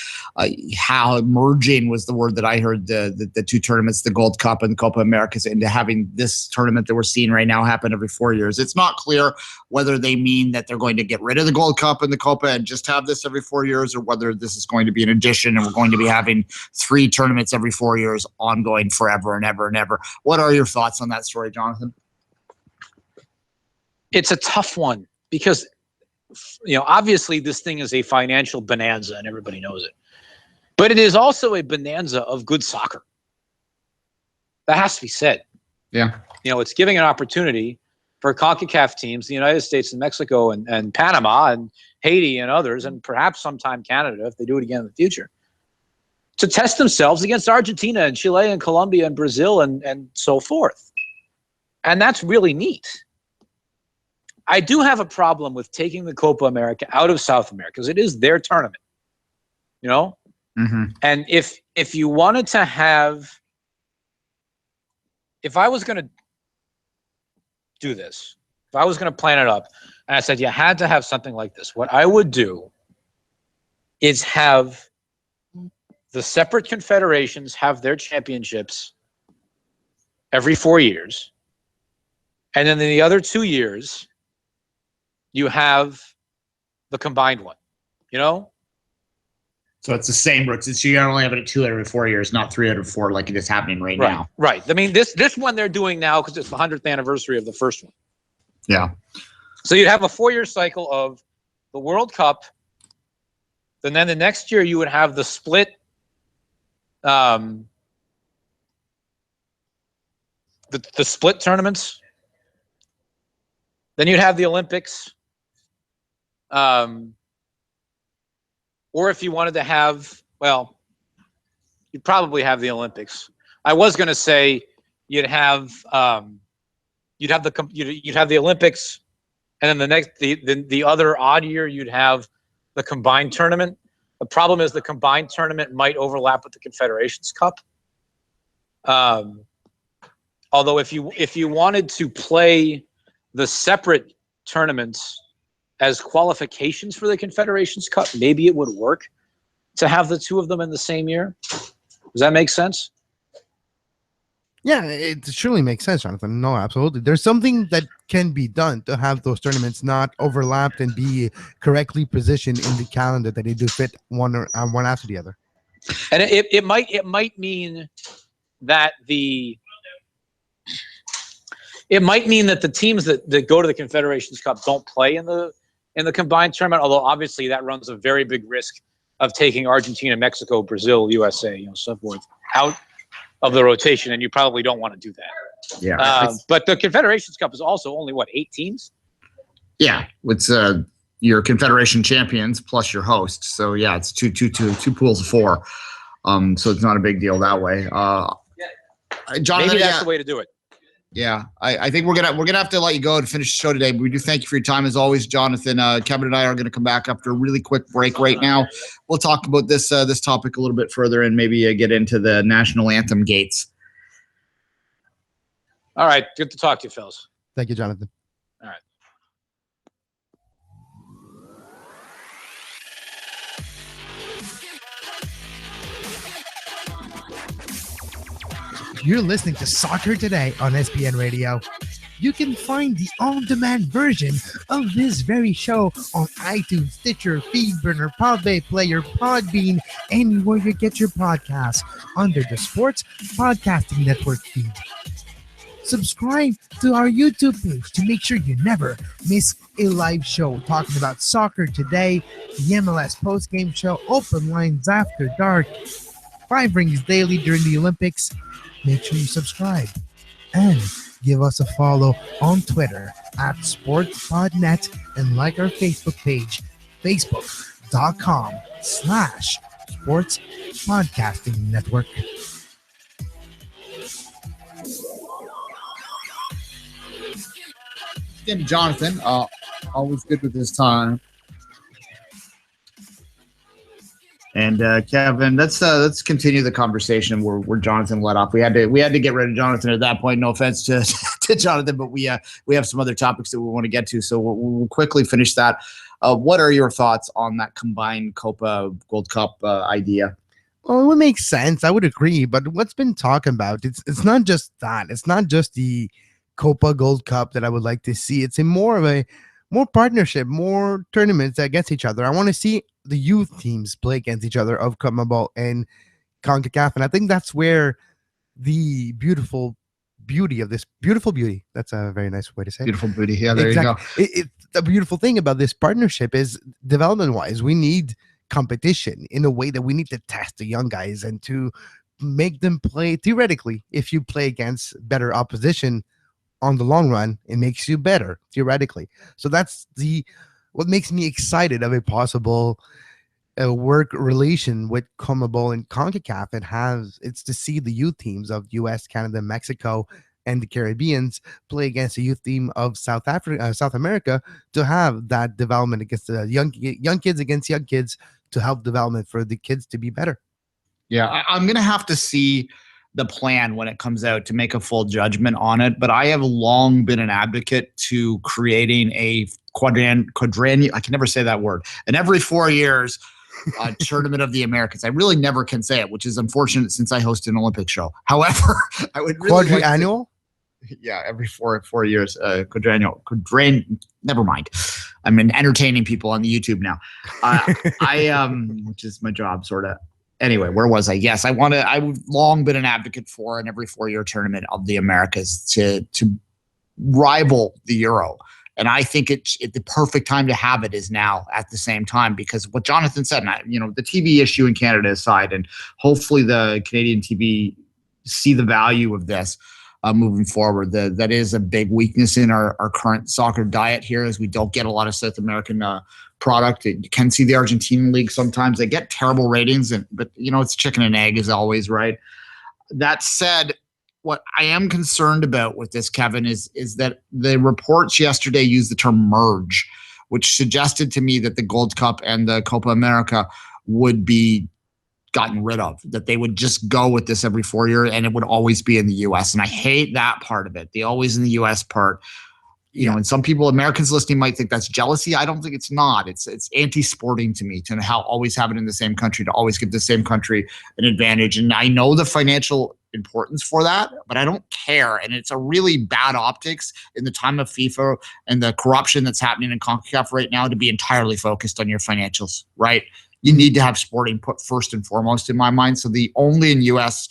How merging was the word that I heard the 2 tournaments, the Gold Cup and the Copa Americas, into having this tournament that we're seeing right now happen every 4 years. It's not clear whether they mean that they're going to get rid of the Gold Cup and the Copa and just have this every 4 years, or whether this is going to be an addition and we're going to be having 3 tournaments every 4 years ongoing forever and ever and ever. What are your thoughts on that story, Jonathan? It's a tough one because, obviously this thing is a financial bonanza and everybody knows it. But it is also a bonanza of good soccer. That has to be said. Yeah. It's giving an opportunity for CONCACAF teams, the United States and Mexico and Panama and Haiti and others, and perhaps sometime Canada if they do it again in the future, to test themselves against Argentina and Chile and Colombia and Brazil and so forth. And that's really neat. I do have a problem with taking the Copa America out of South America because it is their tournament, you know? Mm-hmm. And if you wanted to have, if I was going to do this, if I was going to plan it up, and I said you had to have something like this, what I would do is have the separate confederations have their championships every 4 years. And then in the other 2 years, you have the combined one, you know? So it's the same route. So you're only having it 2 every 4 years, not 3 out of 4 like it is happening right now. Right. I mean, this one they're doing now because it's the 100th anniversary of the first one. Yeah. So you'd have a 4-year cycle of the World Cup. And then the next year you would have the split, the split tournaments. Then you'd have the Olympics. Or if you wanted to have, well, you'd probably have the Olympics. I was going to say you'd have the Olympics, and then the other odd year you'd have the combined tournament. The problem is the combined tournament might overlap with the Confederations Cup. Although if you wanted to play the separate tournaments as qualifications for the Confederations Cup, maybe it would work to have the two of them in the same year. Does that make sense? Yeah, it surely makes sense, Jonathan. No, absolutely. There's something that can be done to have those tournaments not overlapped and be correctly positioned in the calendar that they do fit one after the other. And it might mean that the teams that go to the Confederations Cup don't play in the combined tournament, although obviously that runs a very big risk of taking Argentina, Mexico, Brazil, USA, so forth out of the rotation, and you probably don't want to do that. Yeah. But the Confederations Cup is also only, 8 teams? Yeah. It's your Confederation champions plus your host. So, yeah, it's two pools of 4. So it's not a big deal that way. Jonathan, maybe that's the way to do it. Yeah, I think we're gonna have to let you go to finish the show today. But we do thank you for your time as always, Jonathan. Kevin and I are gonna come back after a really quick break right now. We'll talk about this topic a little bit further and maybe get into the national anthem gates. All right, good to talk to you, fellas. Thank you, Jonathan. All right. You're listening to Soccer Today on SPN Radio. You can find the on-demand version of this very show on iTunes, Stitcher, Feedburner, Podbay Player, Podbean, anywhere you get your podcasts under the Sports Podcasting Network feed. Subscribe to our YouTube page to make sure you never miss a live show talking about soccer today, the MLS postgame show, open lines after dark, 5 rings daily during the Olympics. Make sure you subscribe and give us a follow on Twitter at SportsPodNet and like our Facebook page, facebook.com/Sports Podcasting Network. Again, Jonathan, always good with his time. And Kevin, let's continue the conversation where Jonathan let off. We had to get rid of Jonathan at that point. No offense to Jonathan, but we have some other topics that we want to get to. So we'll quickly finish that. What are your thoughts on that combined Copa Gold Cup idea? Well, it would make sense. I would agree. But what's been talking about, it's not just that. It's not just the Copa Gold Cup that I would like to see. It's more partnership, more tournaments against each other. I want to see the youth teams play against each other of CONMEBOL and CONCACAF. And I think that's where the beauty, that's a very nice way to say it. Beautiful beauty. Yeah, there exactly. You go. The beautiful thing about this partnership is development-wise, we need competition in a way that we need to test the young guys and to make them play theoretically. If you play against better opposition on the long run, it makes you better theoretically. So that's what makes me excited of a possible a work relation with CONMEBOL and CONCACAF. It's to see the youth teams of US, Canada, Mexico, and the Caribbeans play against the youth team of South America, to have that development against the young kids against young kids, to help development for the kids to be better. Yeah, I'm going to have to see the plan when it comes out to make a full judgment on it. But I have long been an advocate to creating a quadrennial, I can never say that word, and every 4 years, Tournament of the Americas. I really never can say it, which is unfortunate since I host an Olympic show. However, I would really quadrennial. Yeah, every four years, quadrennial. Never mind. I'm entertaining people on the YouTube now. Which is my job, sort of. Anyway, where was I? Yes, I've long been an advocate for an every 4-year tournament of the Americas to rival the Euro. And I think the perfect time to have it is now at the same time, because what Jonathan said, and the TV issue in Canada aside, and hopefully the Canadian TV see the value of this moving forward. That is a big weakness in our current soccer diet here, as we don't get a lot of South American product. You can see the Argentinian league sometimes. They get terrible ratings, but it's chicken and egg as always, right? That said, what I am concerned about with this, Kevin, is that the reports yesterday used the term merge, which suggested to me that the Gold Cup and the Copa America would be gotten rid of, that they would just go with this every 4 years and it would always be in the US. And I hate that part of it, the always in the US part. And some people, Americans listening, might think that's jealousy. I don't think it's not. It's anti-sporting to me to always have it in the same country, to always give the same country an advantage. And I know the financial importance for that, but I don't care. And it's a really bad optics in the time of FIFA and the corruption that's happening in CONCACAF right now to be entirely focused on your financials, right? You need to have sporting put first and foremost in my mind. So the only in US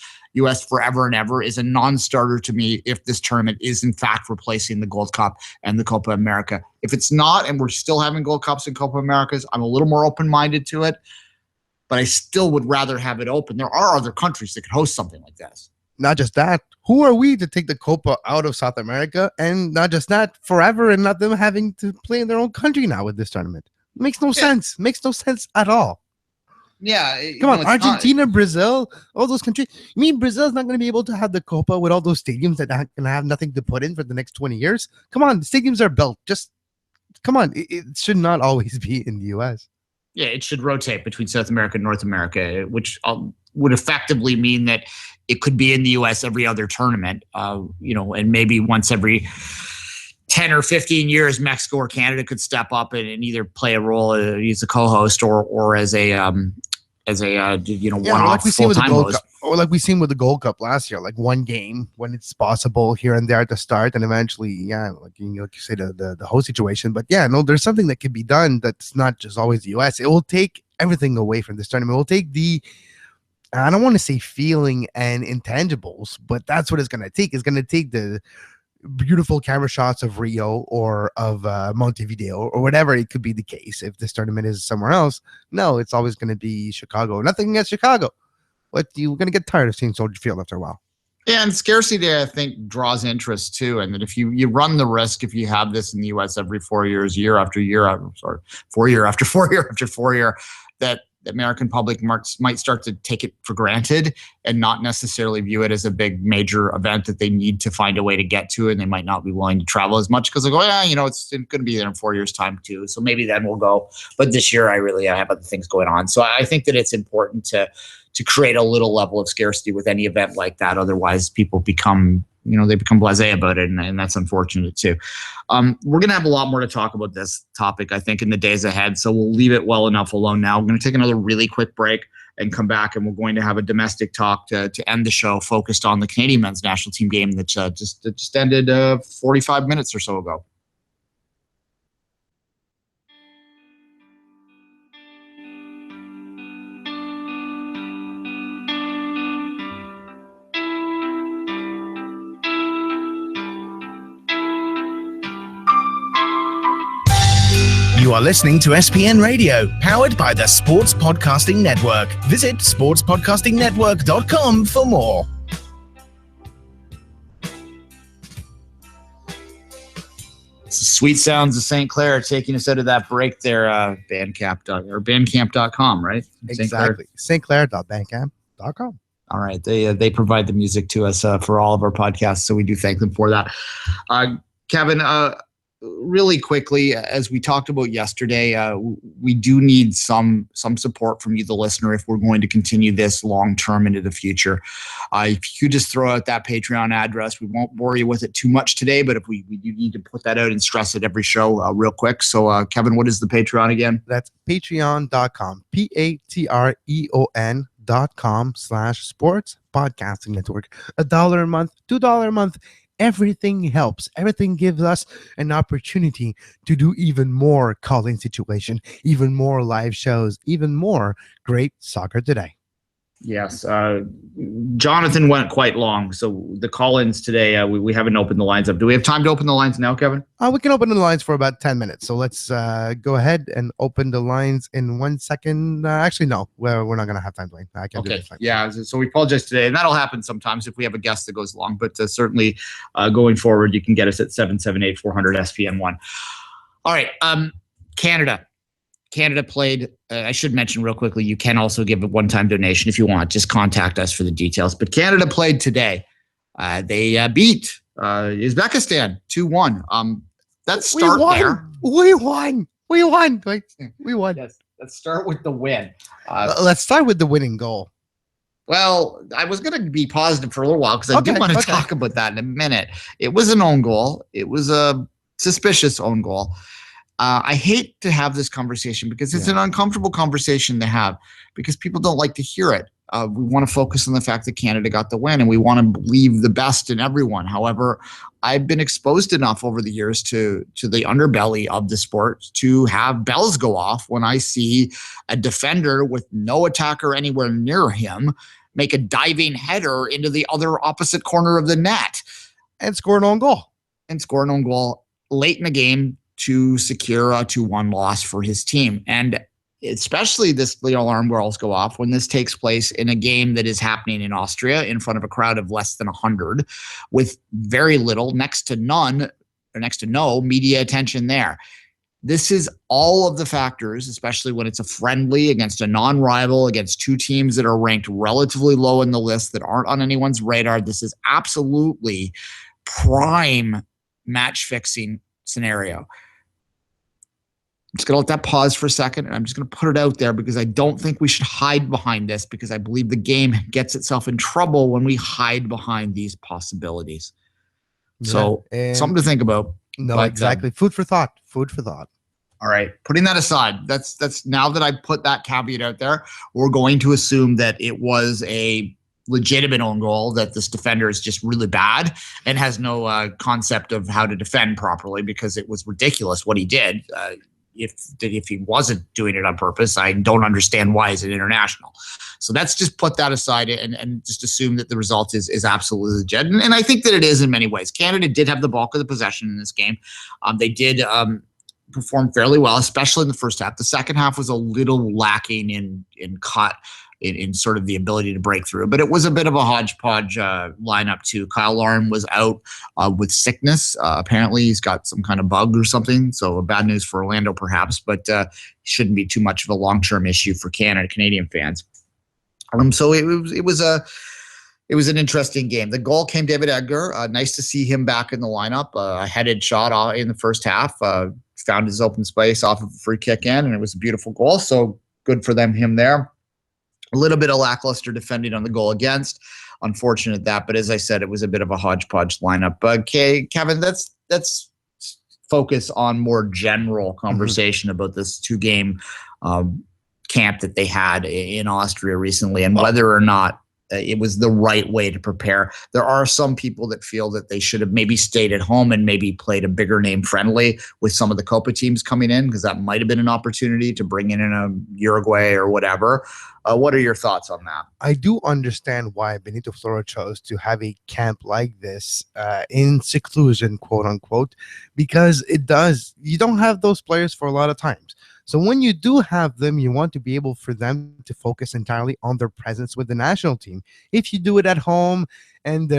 forever and ever is a non-starter to me if this tournament is in fact replacing the Gold Cup and the Copa America. If it's not, and we're still having Gold Cups and Copa Americas, I'm a little more open-minded to it, but I still would rather have it open. There are other countries that could host something like this. Not just that, who are we to take the Copa out of South America? And not just that, forever, and not them having to play in their own country now with this tournament. Makes no sense. Makes no sense at all. Yeah. Come on, Argentina, Brazil, all those countries. You mean Brazil's not going to be able to have the Copa with all those stadiums that are going to have nothing to put in for the next 20 years? Come on, the stadiums are built. Just, come on. It should not always be in the U.S. Yeah, it should rotate between South America and North America, which would effectively mean that it could be in the U.S. every other tournament, and maybe once every 10 or 15 years, Mexico or Canada could step up and either play a role as a co-host or as a one-off full-time host. Or like we've seen with the Gold Cup last year, like one game when it's possible here and there at the start, and eventually, like you say, the whole situation. But there's something that can be done that's not just always the U.S. It will take everything away from this tournament. It will take I don't want to say feeling and intangibles, but that's what it's going to take. It's going to take the beautiful camera shots of Rio or of Montevideo or whatever it could be the case. If this tournament is somewhere else, no, it's always going to be Chicago. Nothing against Chicago, but you're going to get tired of seeing Soldier Field after a while. Yeah, and scarcity, I think, draws interest too. And that if you run the risk, if you have this in the U.S. every 4 years, year after year, 4 year after 4 year after 4 year, that the American public might start to take it for granted and not necessarily view it as a big major event that they need to find a way to get to, and they might not be willing to travel as much because they go, it's going to be there in 4 years' time too. So maybe then we'll go. But this year, I have other things going on. So I think that it's important to create a little level of scarcity with any event like that. Otherwise, people become blasé about it, and that's unfortunate too. We're going to have a lot more to talk about this topic, I think, in the days ahead, so we'll leave it well enough alone now. We're going to take another really quick break and come back, and we're going to have a domestic talk to end the show focused on the Canadian men's national team game that just ended 45 minutes or so ago. You are listening to SPN Radio, powered by the Sports Podcasting Network. Visit sportspodcastingnetwork.com for more. Sweet sounds of St. Clair taking us out of that break there, bandcamp.com, right? Exactly. stclair.bandcamp.com. All right. They provide the music to us for all of our podcasts, so we do thank them for that. Kevin, really quickly, as we talked about yesterday, we do need some support from you, the listener, if we're going to continue this long-term into the future. If you could just throw out that Patreon address, we won't bore you with it too much today, but if we do need to put that out and stress it every show real quick. So, Kevin, what is the Patreon again? That's patreon.com, patreon.com/sports podcasting network. $1 a month, $2 a month. Everything helps. Everything gives us an opportunity to do even more call-in situation, even more live shows, even more great soccer today. Yes. Jonathan went quite long. So the call-ins today, we haven't opened the lines up. Do we have time to open the lines now, Kevin? We can open the lines for about 10 minutes. So let's go ahead and open the lines in 1 second. Actually, no, we're not going to have time, Duane. I can do this. Yeah. So we apologize today. And that'll happen sometimes if we have a guest that goes long. But certainly going forward, you can get us at 778-400-SPN1. All right. Canada played. I should mention real quickly, you can also give a one-time donation if you want. Just contact us for the details. But Canada played today. They beat Uzbekistan 2-1. Let's start there. We won. We won. Yes. Let's start with the win. Let's start with the winning goal. Well, I was going to be positive for a little while because I do want to talk about that in a minute. It was an own goal. It was a suspicious own goal. I hate to have this conversation because it's an uncomfortable conversation to have because people don't like to hear it. We want to focus on the fact that Canada got the win and we want to believe the best in everyone. However, I've been exposed enough over the years to the underbelly of the sport to have bells go off when I see a defender with no attacker anywhere near him make a diving header into the other opposite corner of the net. And score an own goal. Late in the game to secure a 2-1 loss for his team. And especially the alarm bells go off when this takes place in a game that is happening in Austria in front of a crowd of less than 100 with very little, next to none or next to no media attention there. This is all of the factors, especially when it's a friendly against a non-rival, against two teams that are ranked relatively low in the list that aren't on anyone's radar. This is absolutely prime match fixing scenario. I'm just going to let that pause for a second, and I'm just going to put it out there because I don't think we should hide behind this because I believe the game gets itself in trouble when we hide behind these possibilities. Yeah, so something to think about. No, exactly. Food for thought. All right. Putting that aside, that's now that I put that caveat out there, we're going to assume that it was a legitimate own goal, that this defender is just really bad and has no concept of how to defend properly because it was ridiculous what he did. If he wasn't doing it on purpose, I don't understand why he's an international. So let's just put that aside and just assume that the result is absolutely legit. And I think that it is in many ways. Canada did have the bulk of the possession in this game. They did perform fairly well, especially in the first half. The second half was a little lacking in cut, in sort of the ability to break through. But it was a bit of a hodgepodge lineup too. Kyle Larin was out with sickness. Apparently he's got some kind of bug or something. So bad news for Orlando perhaps, but shouldn't be too much of a long-term issue for Canadian fans. So it was an interesting game. The goal came David Edgar. Nice to see him back in the lineup. A headed shot in the first half. Found his open space off of a free kick in, and it was a beautiful goal. So good for him there. A little bit of lackluster defending on the goal against. Unfortunate that, but as I said, it was a bit of a hodgepodge lineup. Kevin, let's focus on more general conversation about this two-game camp that they had in Austria recently and whether or not it was the right way to prepare. There are some people that feel that they should have maybe stayed at home and maybe played a bigger name friendly with some of the Copa teams coming in because that might have been an opportunity to bring in a Uruguay or whatever. What are your thoughts on that? I do understand why Benito Floro chose to have a camp like this in seclusion, quote unquote, because you don't have those players for a lot of times. So when you do have them, you want to be able for them to focus entirely on their presence with the national team. If you do it at home, and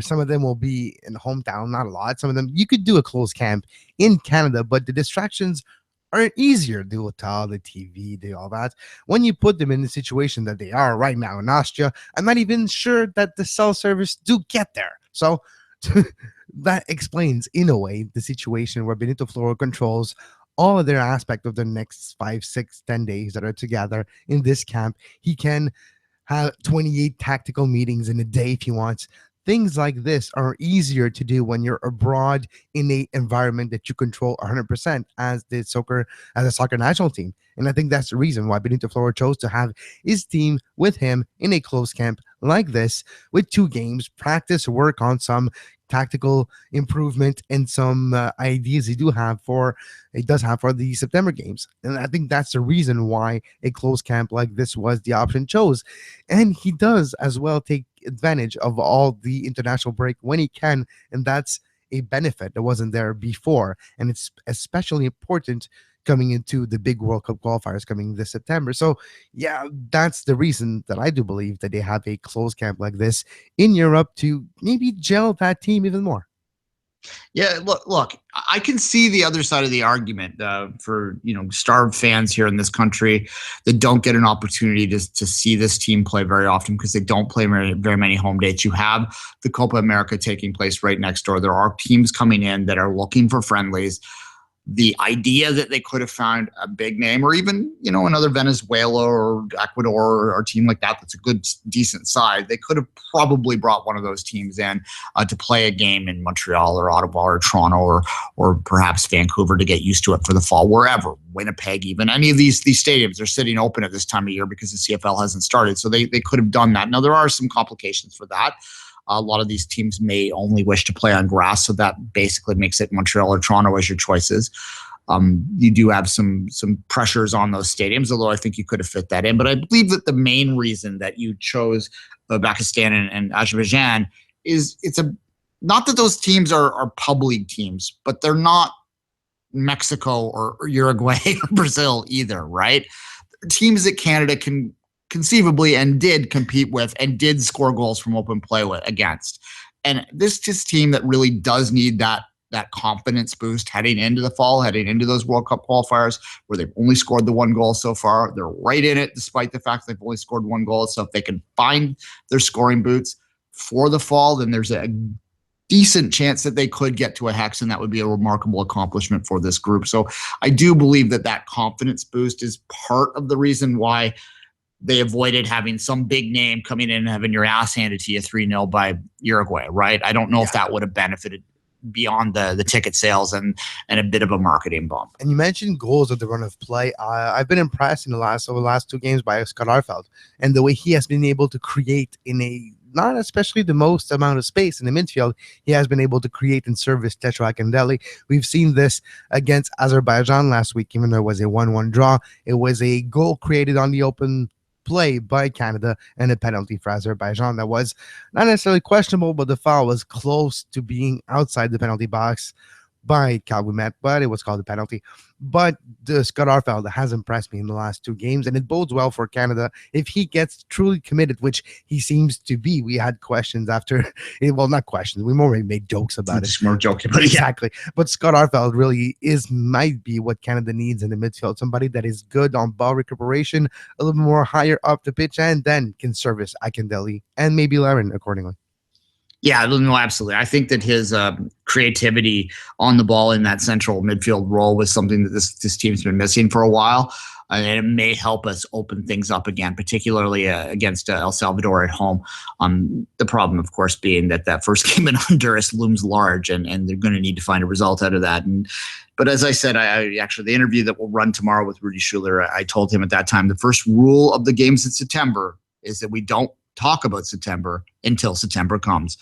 some of them will be in hometown, not a lot. Some of them you could do a closed camp in Canada, but the distractions are easier. The hotel, the TV, all that. When you put them in the situation that they are right now in Austria, I'm not even sure that the cell service do get there. So that explains, in a way, the situation where Benito Floro controls all of their aspect of the next 5, 6, 10 days that are together in this camp. He can have 28 tactical meetings in a day if he wants. Things like this are easier to do when you're abroad in a environment that you control 100% as a soccer national team. And I think that's the reason why Benito Floro chose to have his team with him in a close camp like this, with 2 games, practice, work on some tactical improvement and some ideas he does have for the September games. And I think that's the reason why a close camp like this was the option chose. And he does as well take advantage of all the international break when he can, and that's a benefit that wasn't there before. And it's especially important coming into the big World Cup qualifiers coming this September. So yeah, that's the reason that I do believe that they have a close camp like this in Europe to maybe gel that team even more. Yeah, look, I can see the other side of the argument for starved fans here in this country that don't get an opportunity to see this team play very often because they don't play very many home dates. You have the Copa America taking place right next door. There are teams coming in that are looking for friendlies. The idea that they could have found a big name, or even another Venezuela or Ecuador or a team like that that's a good, decent side, they could have probably brought one of those teams in to play a game in Montreal or Ottawa or Toronto or perhaps Vancouver to get used to it for the fall, wherever, Winnipeg, even any of these stadiums are sitting open at this time of year because the CFL hasn't started. So they could have done that. Now, there are some complications for that. A lot of these teams may only wish to play on grass, so that basically makes it Montreal or Toronto as your choices. You do have some pressures on those stadiums, although I think you could have fit that in. But I believe that the main reason that you chose Pakistan and Azerbaijan is not that those teams are pub league teams, but they're not Mexico or Uruguay or Brazil either, right? Teams that Canada can conceivably and did compete with and did score goals from open play against. And this is a team that really does need that confidence boost heading into the fall, heading into those World Cup qualifiers where they've only scored the 1 goal so far. They're right in it despite the fact they've only scored 1 goal. So if they can find their scoring boots for the fall, then there's a decent chance that they could get to a hex, and that would be a remarkable accomplishment for this group. So I do believe that confidence boost is part of the reason why they avoided having some big name coming in and having your ass handed to you 3-0 by Uruguay, right? I don't know if that would have benefited beyond the ticket sales and a bit of a marketing bump. And you mentioned goals of the run of play. I've been impressed over the last 2 games by Scott Arfield and the way he has been able to create in a not especially the most amount of space in the midfield. He has been able to create and service Tetra Akindele. We've seen this against Azerbaijan last week, even though it was a 1-1 draw. It was a goal created on the open play by Canada and a penalty for Azerbaijan that was not necessarily questionable, but the foul was close to being outside the penalty box by Calgumet, but it was called a penalty. But the Scott Arfield has impressed me in the last 2 games, and it bodes well for Canada if he gets truly committed, which he seems to be. We had questions after, well, not questions. We more made jokes about it. Just more joking, but exactly. But Scott Arfield really might be what Canada needs in the midfield. Somebody that is good on ball recuperation, a little more higher up the pitch, and then can service Akindele and maybe Laramee accordingly. Yeah, no, absolutely. I think that his creativity on the ball in that central midfield role was something that this team's been missing for a while. And it may help us open things up again, particularly against El Salvador at home. The problem, of course, being that first game in Honduras looms large, and they're going to need to find a result out of that. But as I said, I actually, the interview that will run tomorrow with Rudy Schuler, I told him at that time, the first rule of the games in September is that we don't talk about September until September comes.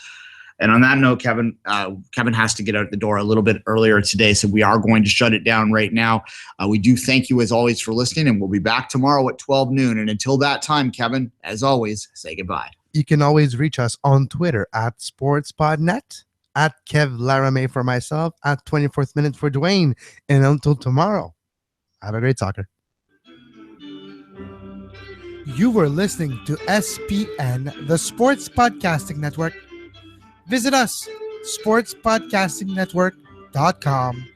And on that note, Kevin has to get out the door a little bit earlier today, so we are going to shut it down right now. We do thank you as always for listening, and we'll be back tomorrow at 12 noon. And until that time, Kevin, as always, say goodbye. You can always reach us on Twitter at SportsPodNet, at Kev Laramee for myself, at 24th Minute for Duane. And until tomorrow, have a great soccer. You were listening to SPN, the Sports Podcasting Network. Visit us, sportspodcastingnetwork.com.